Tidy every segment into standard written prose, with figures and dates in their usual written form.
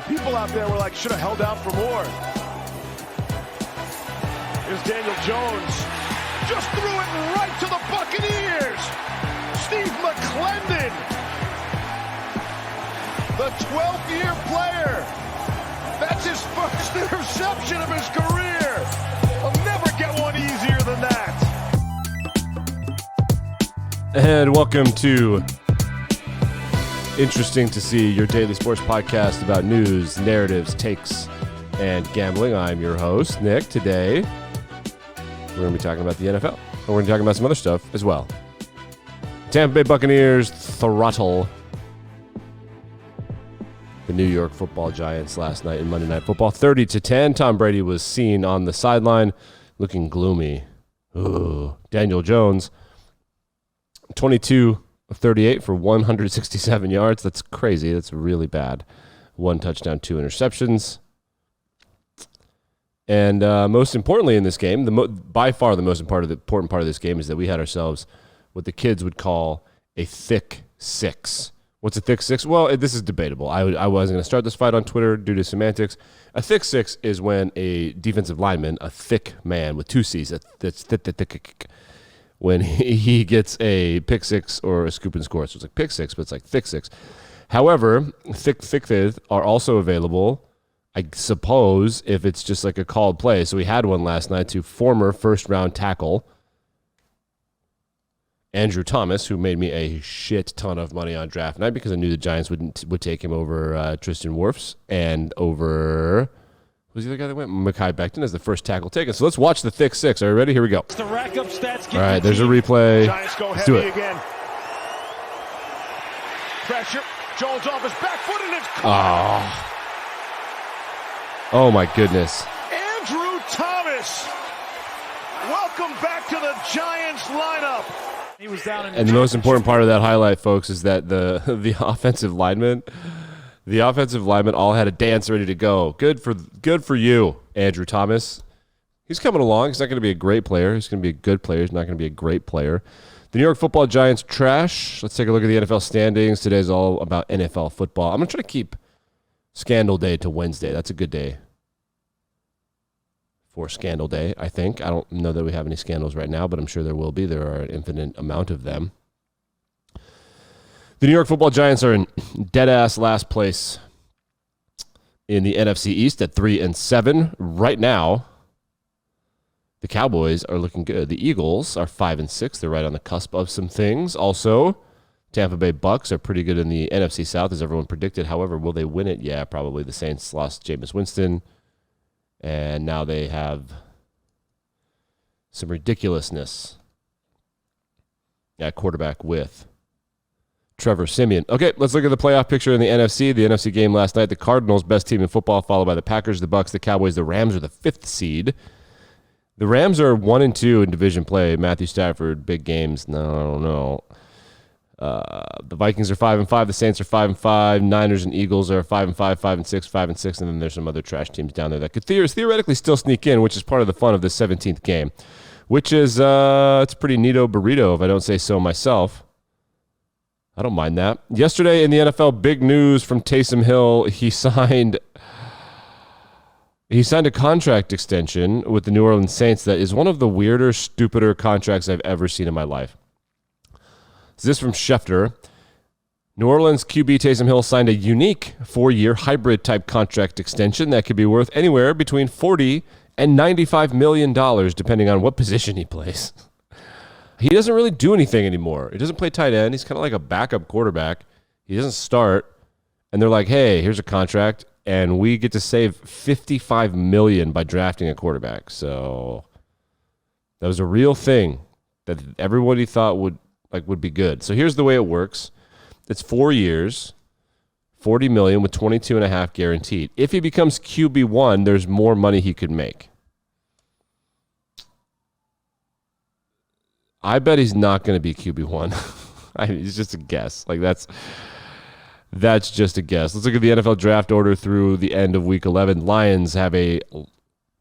people out there were like, should have held out for more. Here's Daniel Jones. Just threw it right to the Buccaneers. Steve McClendon, the 12th-year player. That's his first interception of his career. He'll never get one easier than that. And welcome to Interesting to See, your daily sports podcast about news, narratives, takes, and gambling. I'm your host, Nick. Today, we're going to be talking about the NFL. And we're going to be talking about some other stuff as well. Tampa Bay Buccaneers throttle the New York Football Giants last night in Monday Night Football, 30-10. Tom Brady was seen on the sideline looking gloomy. Ooh. Daniel Jones, 22 of 38 for 167 yards. That's crazy. That's really bad. 1 touchdown, 2 interceptions. And most importantly in this game, by far the most important part of this game is that we had ourselves what the kids would call a thick six. What's a thick six? Well, this is debatable. I wasn't going to start this fight on Twitter due to semantics. A thick six is when a defensive lineman, a thick man with 2 C's, that's thick, when he gets a pick six or a scoop and score. So it's like pick six, but it's like thick six. However, thick are also available, I suppose, if it's just like a called play. So we had one last night to former first-round tackle Andrew Thomas, who made me a shit ton of money on draft night because I knew the Giants would take him over Tristan Wirfs and over... Who's the other guy that went? Mekhi Becton as the first tackle taken. So let's watch the thick six. Are you ready? Here we go. The rack up stats. All right, there's a replay. Giants go let's do it. Again. Pressure. Jones off his back foot and it's caught. Oh my goodness. Andrew Thomas. Welcome back to the Giants lineup. He was down in and the most important part of that highlight, folks, is that the offensive linemen. The offensive linemen all had a dance ready to go. Good for you, Andrew Thomas. He's coming along. He's not going to be a great player. He's going to be a good player. He's not going to be a great player. The New York Football Giants trash. Let's take a look at the NFL standings. Today's all about NFL football. I'm going to try to keep Scandal Day to Wednesday. That's a good day for Scandal Day, I think. I don't know that we have any scandals right now, but I'm sure there will be. There are an infinite amount of them. The New York Football Giants are in dead-ass last place in the NFC East at 3-7. Right now, the Cowboys are looking good. The Eagles are 5-6. They're right on the cusp of some things. Also, Tampa Bay Bucks are pretty good in the NFC South, as everyone predicted. However, will they win it? Yeah, probably. The Saints lost Jameis Winston, and now they have some ridiculousness at quarterback with Trevor Siemian. Okay, let's look at the playoff picture in the NFC. The NFC game last night, the Cardinals, best team in football, followed by the Packers, the Bucks, the Cowboys. The Rams are the 5th seed. The Rams are 1-2 in division play. Matthew Stafford, big games. No, I don't know. The Vikings are 5-5. The Saints are 5-5. Niners and Eagles are 5-5, 5-6, 5-6, and then there's some other trash teams down there that could theoretically still sneak in, which is part of the fun of this 17th game, which is it's pretty neato burrito, if I don't say so myself. I don't mind that. Yesterday in the NFL, big news from Taysom Hill. He signed a contract extension with the New Orleans Saints that is one of the weirder, stupider contracts I've ever seen in my life. This is from Schefter. New Orleans QB Taysom Hill signed a unique 4-year hybrid-type contract extension that could be worth anywhere between $40 and $95 million, depending on what position he plays. He doesn't really do anything anymore. He doesn't play tight end. He's kind of like a backup quarterback. He doesn't start. And they're like, hey, here's a contract, and we get to save $55 million by drafting a quarterback. So that was a real thing that everybody thought would be good. So here's the way it works. It's 4 years, $40 million with $22.5 guaranteed. If he becomes QB1, there's more money he could make. I bet he's not going to be QB1. It's just a guess. That's just a guess. Let's look at the NFL draft order through the end of Week 11. Lions have a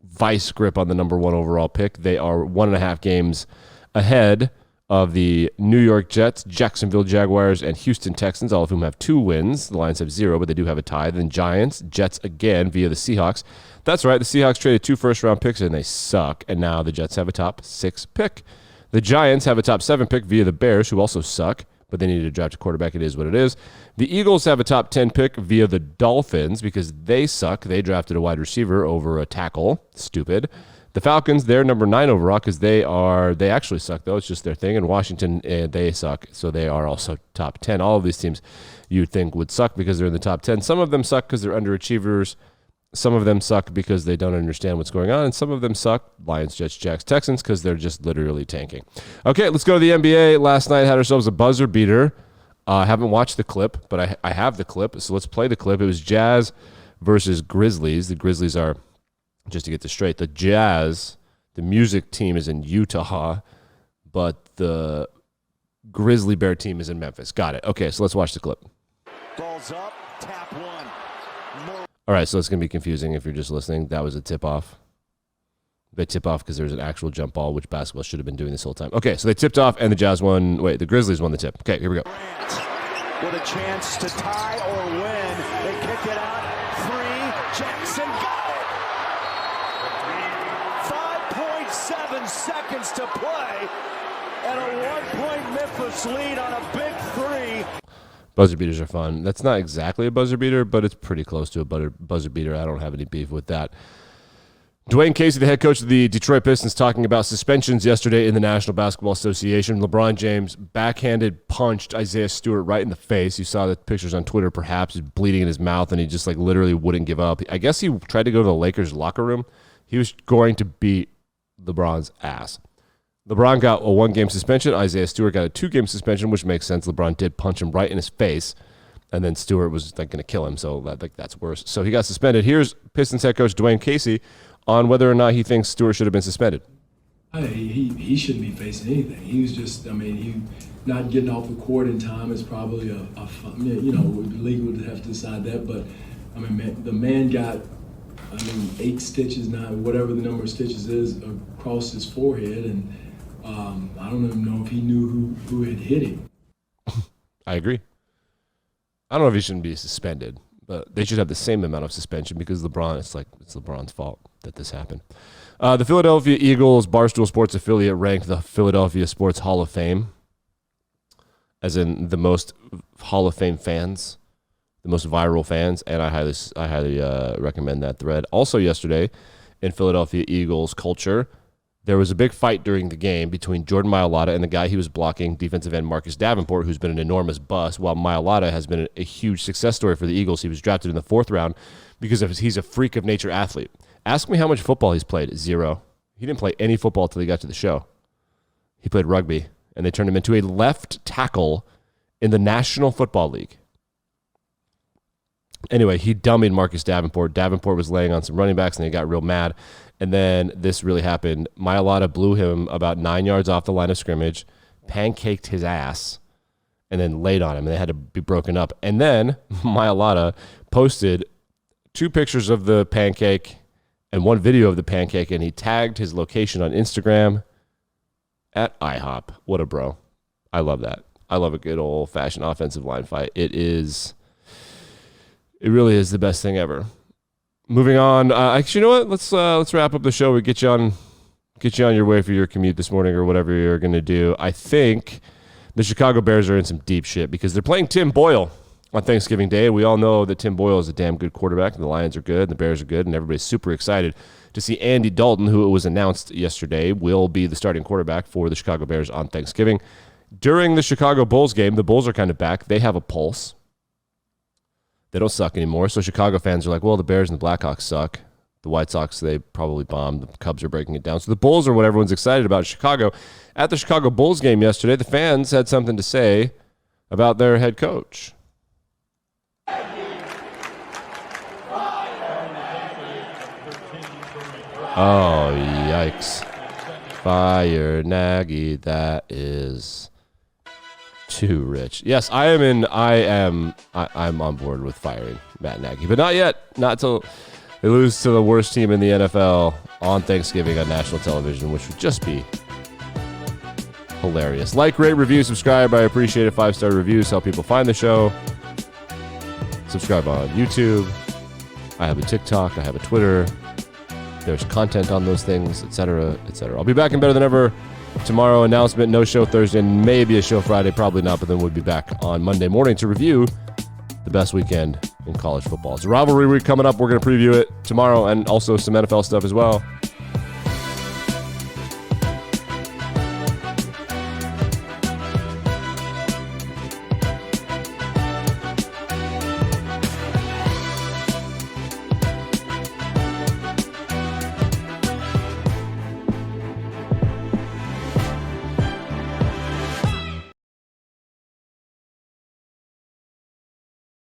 vice grip on the number 1 overall pick. They are 1.5 games ahead of the New York Jets, Jacksonville Jaguars, and Houston Texans, all of whom have 2 wins. The Lions have 0, but they do have a tie. Then Giants, Jets again via the Seahawks. That's right, the Seahawks traded 2 first-round picks, and they suck. And now the Jets have a top 6 pick. The Giants have a top 7 pick via the Bears, who also suck, but they needed to draft a quarterback. It is what it is. The Eagles have a top 10 pick via the Dolphins because they suck. They drafted a wide receiver over a tackle. Stupid. The Falcons, they're number 9 overall because they actually suck, though. It's just their thing. And Washington, they suck, so they are also top 10. All of these teams you'd think would suck because they're in the top 10. Some of them suck because they're underachievers. Some of them suck because they don't understand what's going on. And some of them suck, Lions, Jets, Jags, Texans, because they're just literally tanking. Okay, let's go to the NBA. Last night had ourselves a buzzer beater. I haven't watched the clip, but I have the clip, so let's play the clip. It was Jazz versus Grizzlies. The Grizzlies are, just to get this straight, the Jazz, the music team is in Utah, but the Grizzly Bear team is in Memphis. Got it. Okay, so let's watch the clip. Balls up, tap one. All right, so it's going to be confusing if you're just listening. That was a tip-off. They tip off because there's an actual jump ball, which basketball should have been doing this whole time. Okay, so they tipped off, and the Jazz won. Wait, the Grizzlies won the tip. Okay, here we go. With a chance to tie or win. They kick it out. 3. Jackson got it. 5.7 seconds to play. And a 1-point Memphis lead on a big 3. Buzzer beaters are fun. That's not exactly a buzzer beater, but it's pretty close to a buzzer beater. I don't have any beef with that. Dwayne Casey, the head coach of the Detroit Pistons, talking about suspensions yesterday in the National Basketball Association. LeBron James backhanded punched Isaiah Stewart right in the face. You saw the pictures on Twitter, perhaps. He's bleeding in his mouth, and he just literally wouldn't give up. I guess he tried to go to the Lakers locker room. He was going to beat LeBron's ass. LeBron got a 1-game suspension. Isaiah Stewart got a 2-game suspension, which makes sense. LeBron did punch him right in his face, and then Stewart was going to kill him, so that's worse. So he got suspended. Here's Pistons head coach Dwayne Casey on whether or not he thinks Stewart should have been suspended. He shouldn't be facing anything. He was just, he not getting off the court in time is probably the league would have to decide that. But the man got, 8 stitches now, whatever the number of stitches is, across his forehead, and I don't even know if he knew who had hit him. I agree. I don't know if he shouldn't be suspended, but they should have the same amount of suspension because LeBron, it's LeBron's fault that this happened. The Philadelphia Eagles Barstool Sports affiliate ranked the Philadelphia Sports Hall of Fame, as in the most Hall of Fame fans, the most viral fans, and I highly recommend that thread. Also yesterday, in Philadelphia Eagles culture, there was a big fight during the game between Jordan Mailata and the guy he was blocking, defensive end Marcus Davenport, who's been an enormous bust, while Mailata has been a huge success story for the Eagles. He was drafted in the 4th round because he's a freak of nature athlete. Ask me how much football he's played. 0. He didn't play any football until he got to the show. He played rugby, and they turned him into a left tackle in the National Football League. Anyway, he dummied Marcus Davenport. Davenport was laying on some running backs, and they got real mad. And then this really happened. Mailata blew him about 9 yards off the line of scrimmage, pancaked his ass, and then laid on him. And they had to be broken up. And then Mailata posted 2 pictures of the pancake and 1 video of the pancake, and he tagged his location on Instagram at IHOP. What a bro. I love that. I love a good old-fashioned offensive line fight. It really is the best thing ever. Moving on. Actually, you know what? Let's wrap up the show. We get you on your way for your commute this morning or whatever you're going to do. I think the Chicago Bears are in some deep shit because they're playing Tim Boyle on Thanksgiving Day. We all know that Tim Boyle is a damn good quarterback, and the Lions are good, and the Bears are good, and everybody's super excited to see Andy Dalton, who it was announced yesterday will be the starting quarterback for the Chicago Bears on Thanksgiving. During the Chicago Bulls game, the Bulls are kind of back. They have a pulse. They don't suck anymore. So Chicago fans are like, well, the Bears and the Blackhawks suck. The White Sox, they probably bombed. The Cubs are breaking it down. So the Bulls are what everyone's excited about. Chicago. At the Chicago Bulls game yesterday, the fans had something to say about their head coach. Oh, yikes. Fire Nagy. That is too rich. Yes, I'm on board with firing Matt Nagy, but not yet. Not till they lose to the worst team in the NFL on Thanksgiving on national television, which would just be hilarious. Like, rate, review, subscribe. I appreciate it. 5-star reviews help people find the show. Subscribe on YouTube. I have a TikTok. I have a Twitter. There's content on those things, etc., etc. I'll be back in Better Than Ever tomorrow. Announcement, no show Thursday, and maybe a show Friday. Probably not, but then we'll be back on Monday morning to review the best weekend in college football. It's a rivalry week coming up. We're going to preview it tomorrow and also some NFL stuff as well.